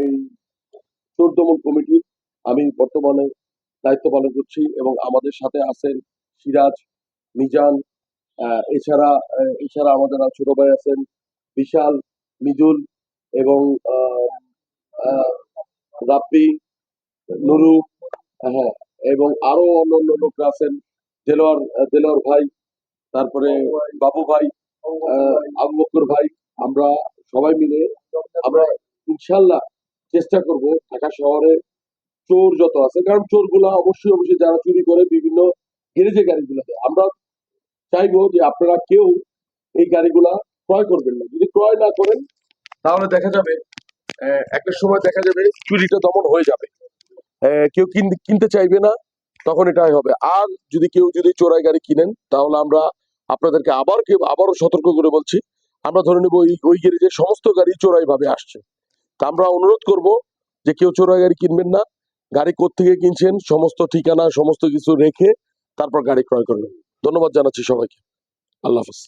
এই চোর দমন কমিটির আমি বর্তমানে দায়িত্ব পালন করছি এবং আমাদের সাথে আছেন সিরাজ, মিজান, এছাড়া এছাড়া আমাদের আর ছোট ভাই আছেন বিশাল, মিদুল এবং আহ, আহ, রাব্বি, নুরু, হ্যাঁ, এবং আরো অন্যান্য লোকরা আছেন, দেলোয়ার ভাই, তারপরে বাবু ভাই, আবু বকর ভাই। আমরা সবাই মিলে আমরা ইনশাল্লাহ চেষ্টা করব ঢাকা শহরে চোর যত আছে, কারণ চোরগুলা অবশ্যই অবশ্যই যারা চুরি করে বিভিন্ন গ্যারেজে গাড়িগুলোতে, আমরা চাইবো যে আপনারা কেউ এই গাড়িগুলা ক্রয় করবেন না। যদি ক্রয় না করেন তাহলে দেখা যাবে একটা সময় দেখা যাবে চুরিটা দমন হয়ে যাবে, কেউ কিনতে চাইবে না, তখন এটাই হবে। আর যদি কেউ চোরাই গাড়ি কিনেন তাহলে আমরা আপনাদেরকে আবারও সতর্ক করে বলছি, আমরা ধরে নেব ওই গ্যারেজে সমস্ত গাড়ি চোরাই ভাবে আসছে। তা আমরা অনুরোধ করব যে কেউ চোরাই গাড়ি কিনবেন না, গাড়ি কোত্থেকে কিনছেন সমস্ত ঠিকানা সমস্ত কিছু রেখে তারপর গাড়ি ক্রয় করবেন। ধন্যবাদ জানাচ্ছি সবাইকে। আল্লাহ হাফেজ।